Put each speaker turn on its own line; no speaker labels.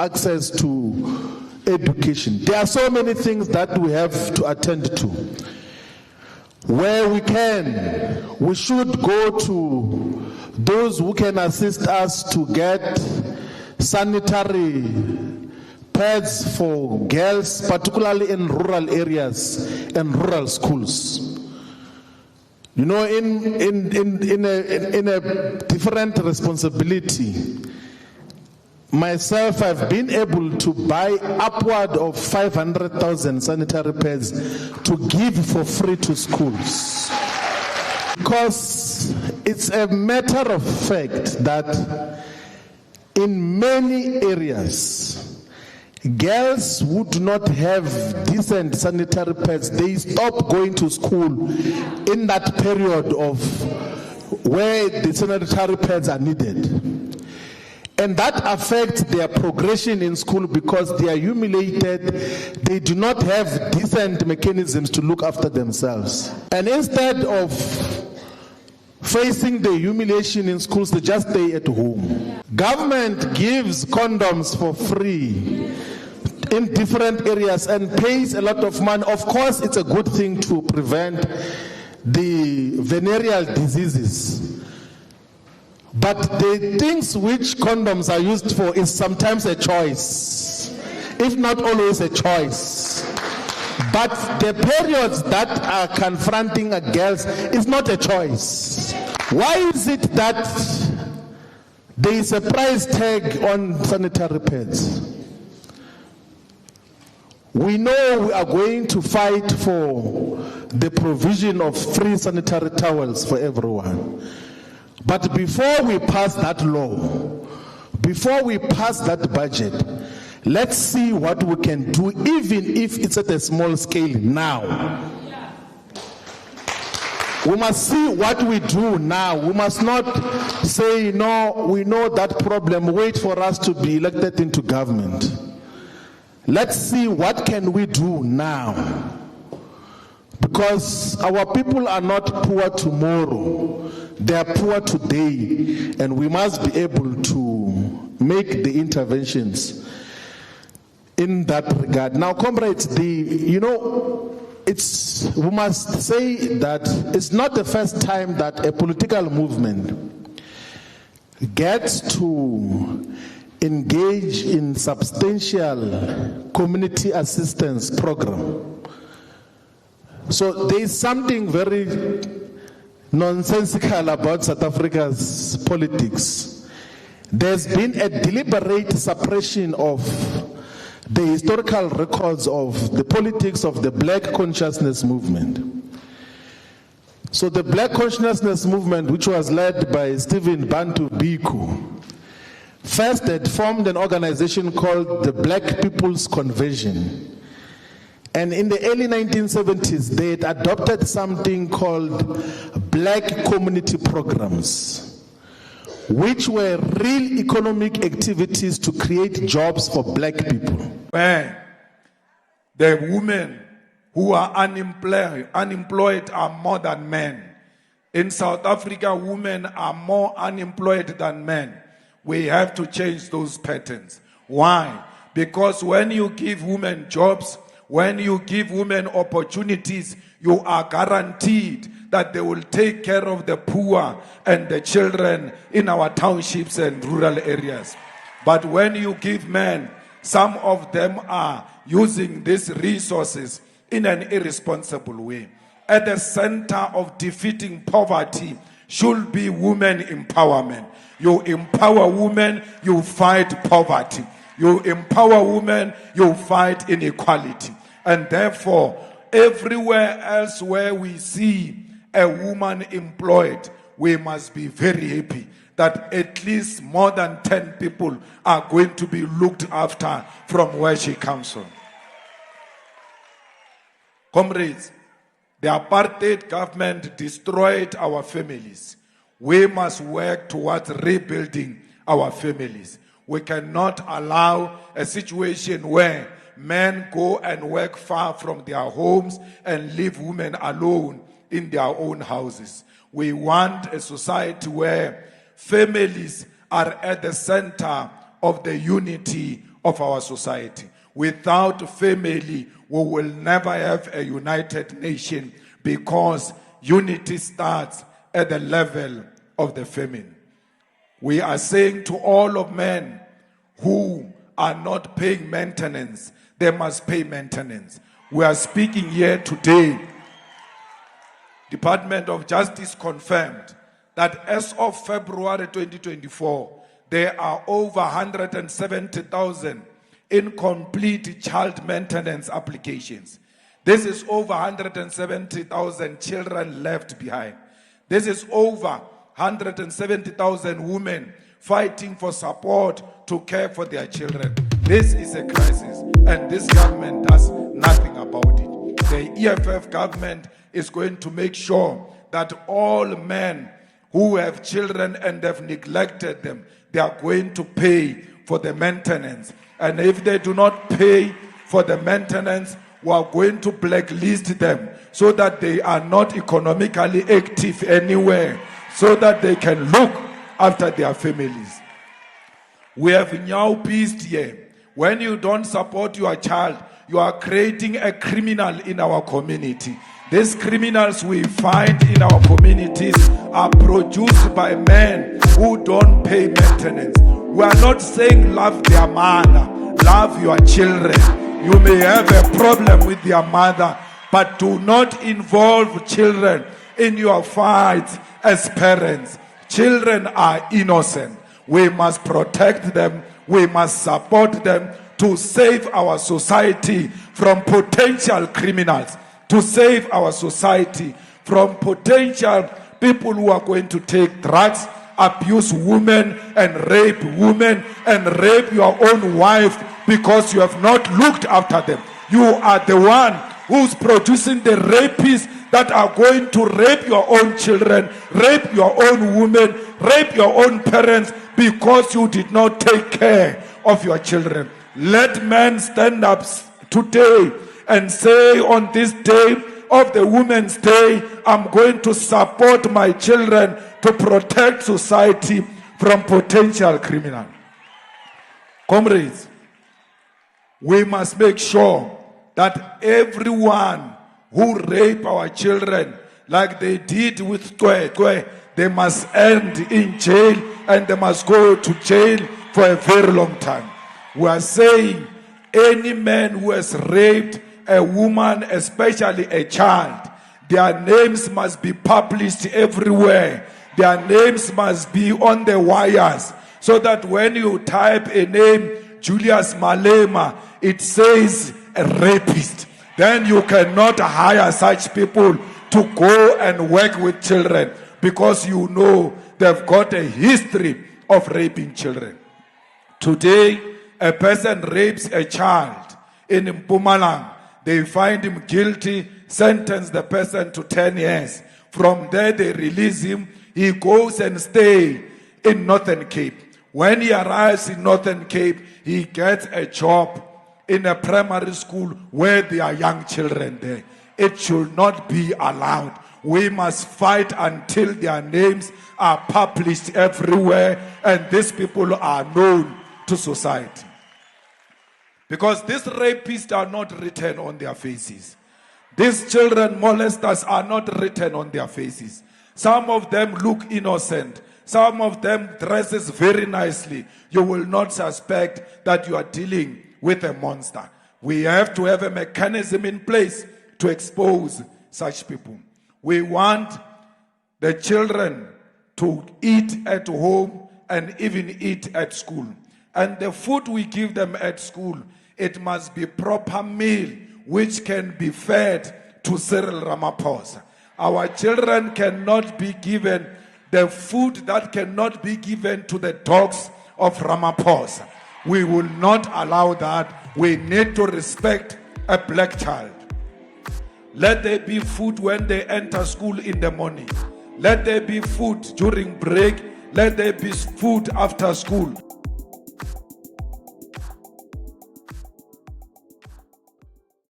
access to education. There are so many things that we have to attend to. Where we can, we should go to those who can assist us to get sanitary pads for girls, particularly in rural areas and rural schools. You know, in a different responsibility, myself, I've been able to buy upward of 500,000 sanitary pads to give for free to schools. Because it's a matter of fact that in many areas, girls who do not have decent sanitary pads, they stop going to school in that period of where the sanitary pads are needed. And that affects their progression in school because they are humiliated. They do not have decent mechanisms to look after themselves. And instead of facing the humiliation in schools, they just stay at home. Government gives condoms for free in different areas and pays a lot of money. Of course, it's a good thing to prevent the venereal diseases. But the things which condoms are used for is sometimes a choice, if not always a choice. But the periods that are confronting a girl is not a choice. Why is it that there is a price tag on sanitary pads? We know we are going to fight for the provision of free sanitary towels for everyone. But before we pass that law, before we pass that budget, let's see what we can do, even if it's at a small scale now. We must see what we do now. We must not say, no, we know that problem, wait for us to be elected into government. Let's see what can we do now. Because our people are not poor tomorrow. They are poor today, and we must be able to make the interventions in that regard. Now, comrades, we must say that it's not the first time that a political movement gets to engage in substantial community assistance program. So there is something very nonsensical about South Africa's politics. There's been a deliberate suppression of the historical records of the politics of the Black Consciousness Movement. So the Black Consciousness Movement, which was led by Stephen Bantu Biko, first had formed an organization called the Black People's Convention. And in the early 1970s, they had adopted something called Black Community Programs, which were real economic activities to create jobs for black people.
Where the women who are unemployed are more than men. In South Africa, women are more unemployed than men. We have to change those patterns. Why? Because when you give women jobs, when you give women opportunities, you are guaranteed that they will take care of the poor and the children in our townships and rural areas. But when you give men, some of them are using these resources in an irresponsible way. At the center of defeating poverty should be women empowerment. You empower women, you fight poverty. You empower women, you fight inequality. And therefore, everywhere else where we see a woman employed, we must be very happy that at least more than 10 people are going to be looked after from where she comes from. Comrades, the apartheid government destroyed our families. We must work towards rebuilding our families. We cannot allow a situation where men go and work far from their homes and leave women alone in their own houses. We want a society where families are at the center of the unity of our society. Without family, we will never have a united nation, because unity starts at the level of the family. We are saying to all of men who are not paying maintenance, they must pay maintenance. We are speaking here today. Department of Justice confirmed that as of February 2024, there are over 170,000 incomplete child maintenance applications. This is over 170,000 children left behind. This is over 170,000 women fighting for support to care for their children. This is a crisis, and this government does nothing about it. The EFF government is going to make sure that all men who have children and have neglected them, they are going to pay for the maintenance. And if they do not pay for the maintenance, we are going to blacklist them so that they are not economically active anywhere, so that they can look after their families. We have now peace here. When you don't support your child, you are creating a criminal in our community. These criminals we find in our communities are produced by men who don't pay maintenance. We are not saying love their mother, love your children. You may have a problem with their mother, but do not involve children in your fights as parents. Children are innocent. We must protect them. We must support them to save our society from potential criminals, to save our society from potential people who are going to take drugs, abuse women, and rape your own wife because you have not looked after them. You are the one who's producing the rapists that are going to rape your own children, rape your own women, rape your own parents because you did not take care of your children. Let men stand up today and say, on this day of the Women's Day, I'm going to support my children to protect society from potential criminals. Comrades, we must make sure that everyone who rape our children, like they did with Kwe, they must end in jail, and they must go to jail for a very long time. We are saying any man who has raped a woman, especially a child, their names must be published everywhere. Their names must be on the wires, so that when you type a name, Julius Malema, it says a rapist. Then you cannot hire such people to go and work with children, because you know they've got a history of raping children. Today, a person rapes a child in Mpumalanga. They find him guilty, sentence the person to 10 years. From there, they release him. He goes and stays in Northern Cape. When he arrives in Northern Cape, he gets a job in a primary school where there are young children there. It should not be allowed. We must fight until their names are published everywhere and these people are known to society. Because these rapists are not written on their faces. These children molesters are not written on their faces. Some of them look innocent. Some of them dresses very nicely. You will not suspect that you are dealing with a monster. We have to have a mechanism in place to expose such people. We want the children to eat at home and even eat at school. And the food we give them at school, it must be proper meal which can be fed to Cyril Ramaphosa. Our children cannot be given the food that cannot be given to the dogs of Ramaphosa. We will not allow that. We need to respect a black child. Let there be food when they enter school in the morning. Let there be food during break. Let there be food after school.